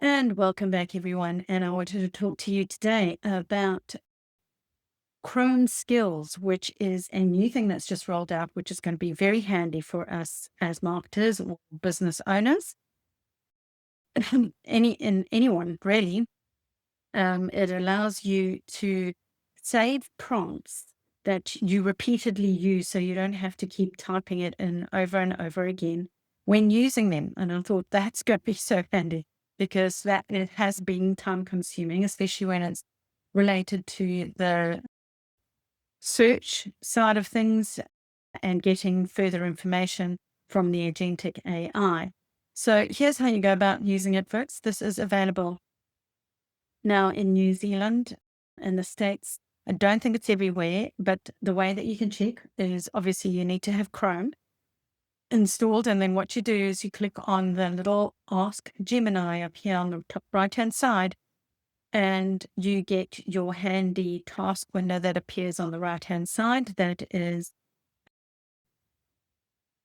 And welcome back, everyone. And I wanted to talk to you today about Chrome Skills, which is a new thing that's just rolled out, which is going to be very handy for us as marketers or business owners. Anyone really. It allows you to save prompts that you repeatedly use, so you don't have to keep typing it in over and over again when using them. And I thought that's going to be so handy because that it has been time consuming, especially when it's related to the search side of things and getting further information from the agentic AI. So here's how you go about using it, folks. This is available now in New Zealand, in the States. I don't think it's everywhere, but the way that you can check is obviously you need to have Chrome installed. And then what you do is you click on the little Ask Gemini up here on the top right-hand side, and you get your handy task window that appears on the right-hand side that is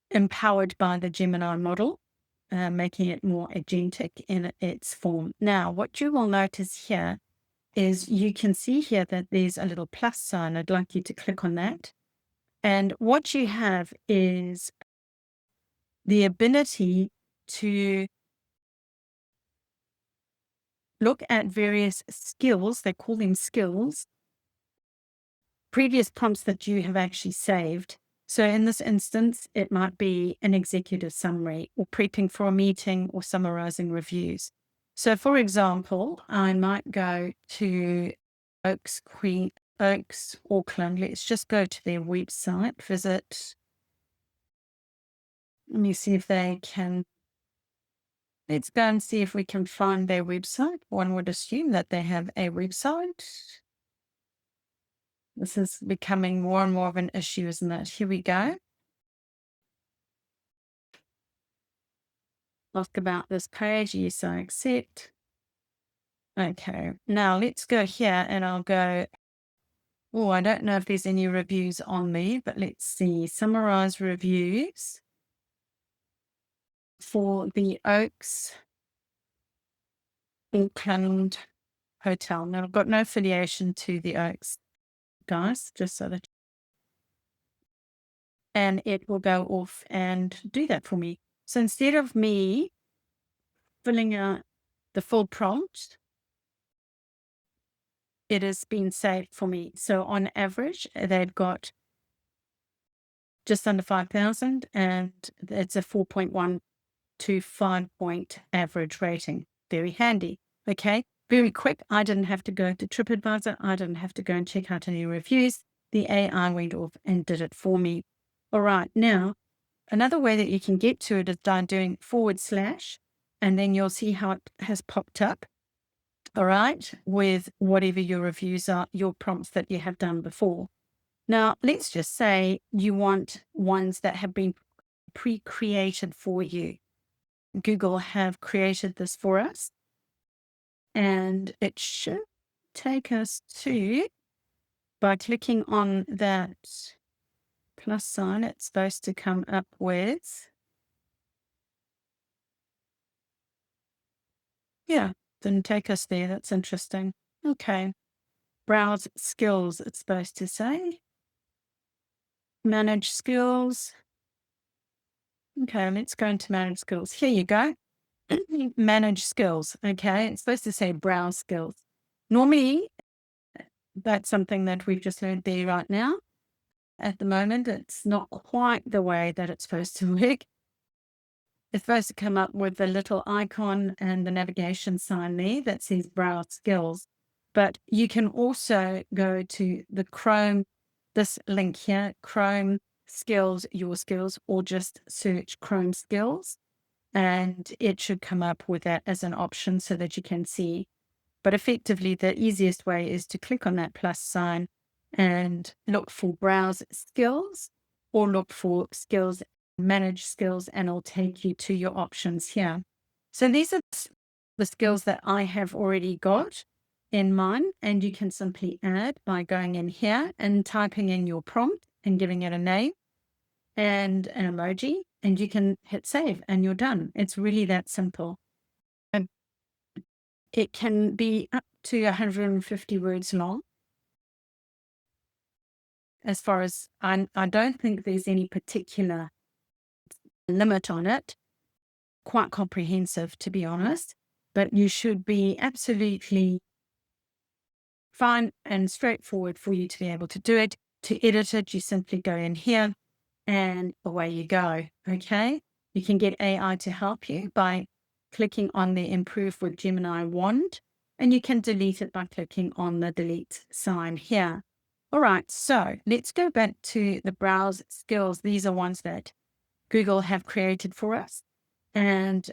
empowered by the Gemini model, making it more agentic in its form. Now, what you will notice here is you can see here that there's a little plus sign. I'd like you to click on that. And what you have is the ability to look at various skills, they call them skills, previous prompts that you have actually saved. So in this instance, it might be an executive summary or prepping for a meeting or summarizing reviews. So for example, I might go to Oaks, Auckland. Let's just go to their website, visit. Let me see if they can. Let's go and see if we can find their website. One would assume that they have a website. This is becoming more and more of an issue, isn't it? Here we go. Ask about this page. Yes, I accept. Okay, now let's go here and I'll go. Oh, I don't know if there's any reviews on me, but let's see. Summarize reviews for the Oaks Auckland Hotel. Now, I've got no affiliation to the Oaks, guys, just so that. And it will go off and do that for me. So instead of me filling out the full prompt, it has been saved for me. So on average, they've got just under 5,000 and it's a 4.1 to 5-point average rating. Very handy. Okay. Very quick. I didn't have to go to TripAdvisor. I didn't have to go and check out any reviews. The AI went off and did it for me. All right. Now, another way that you can get to it is by doing / and then you'll see how it has popped up. All right. With whatever your reviews are, your prompts that you have done before. Now, let's just say you want ones that have been pre-created for you. Google have created this for us, and it should take us to, by clicking on that plus sign, it's supposed to come up with, yeah, didn't take us there. That's interesting. Okay. Browse skills, it's supposed to say. Manage skills. Okay, let's go into manage skills. Here you go. Manage skills. Okay, it's supposed to say browse skills. Normally, that's something that we've just learned there right now. At the moment, it's not quite the way that it's supposed to work. It's supposed to come up with the little icon and the navigation sign there that says browse skills. But you can also go to the Chrome, this link here, Chrome skills, your skills, or just search Chrome skills. And it should come up with that as an option so that you can see. But effectively, the easiest way is to click on that plus sign and look for browse skills or look for skills, manage skills, and it'll take you to your options here. So these are the skills that I have already got in mine, and you can simply add by going in here and typing in your prompt and giving it a name and an emoji, and you can hit save and you're done. It's really that simple. And It can be up to 150 words long. As far as I don't think there's any particular limit on it. Quite comprehensive, to be honest, but you should be absolutely fine and straightforward for you to be able to do it. To edit it, you simply go in here and away you go. Okay. You can get AI to help you by clicking on the Improve with Gemini wand, and you can delete it by clicking on the delete sign here. All right. So let's go back to the browse skills. These are ones that Google have created for us. And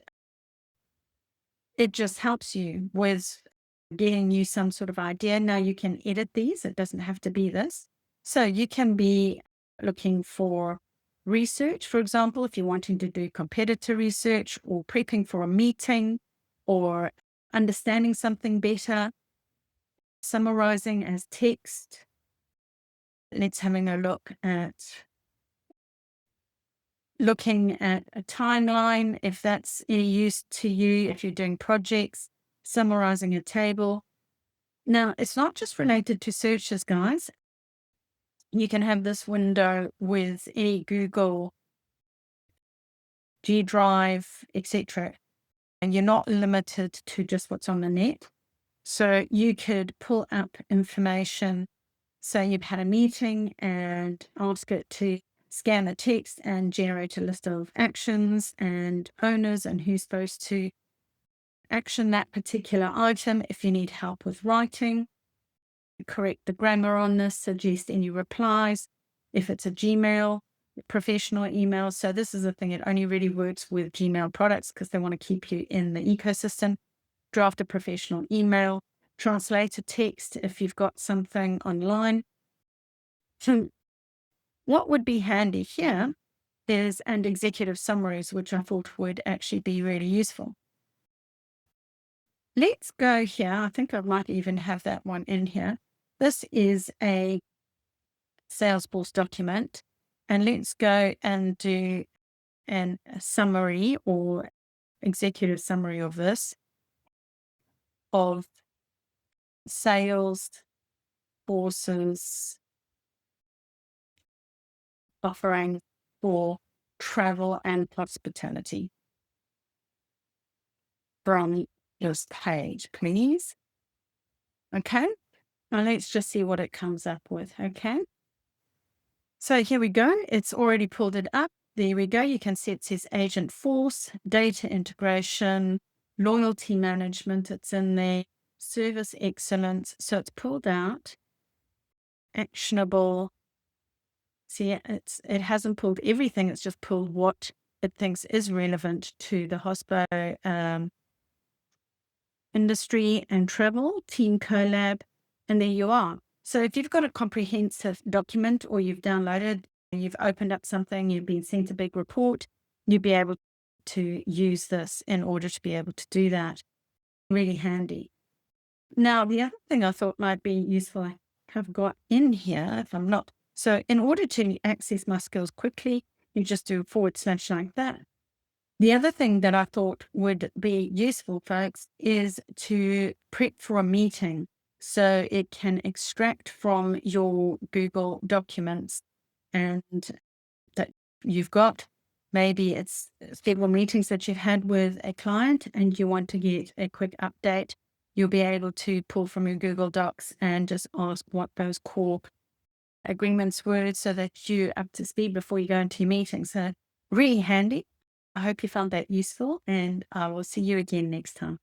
it just helps you with getting you some sort of idea. Now you can edit these. It doesn't have to be this. So you can be looking for research, for example, if you're wanting to do competitor research or prepping for a meeting or understanding something better, summarizing as text. Let's having a look at looking at a timeline, if that's any use to you, if you're doing projects, summarizing a table. Now, it's not just related to searches, guys. You can have this window with any Google, G Drive, etc. And you're not limited to just what's on the net. So you could pull up information. So you've had a meeting and ask it to scan the text and generate a list of actions and owners and who's supposed to action that particular item. If you need help with writing, correct the grammar on this, suggest any replies. If it's a Gmail, professional email. So this is the thing, it only really works with Gmail products because they want to keep you in the ecosystem. Draft a professional email, translate a text if you've got something online. So what would be handy here is and executive summaries, which I thought would actually be really useful. Let's go here. I think I might even have that one in here. This is a Salesforce document, and let's go and do a summary or executive summary of this, of sales forces offering for travel and hospitality. From this page, please. Okay. Now let's just see what it comes up with. Okay. So here we go. It's already pulled it up. There we go. You can see it says agent force, data integration, loyalty management. It's in there, service excellence. So it's pulled out actionable. See, it hasn't pulled everything. It's just pulled what it thinks is relevant to the hospital industry and travel, team collab, and there you are. So if you've got a comprehensive document or you've downloaded, you've opened up something, you've been sent a big report, you'll be able to use this in order to be able to do that. Really handy. Now, the other thing I thought might be useful, I have got in here, if I'm not. So in order to access my skills quickly, you just do / like that. The other thing that I thought would be useful, folks, is to prep for a meeting. So it can extract from your Google documents and that you've got. Maybe it's several meetings that you've had with a client and you want to get a quick update. You'll be able to pull from your Google Docs and just ask what those core agreements were so that you're up to speed before you go into your meeting. So really handy. I hope you found that useful, and I will see you again next time.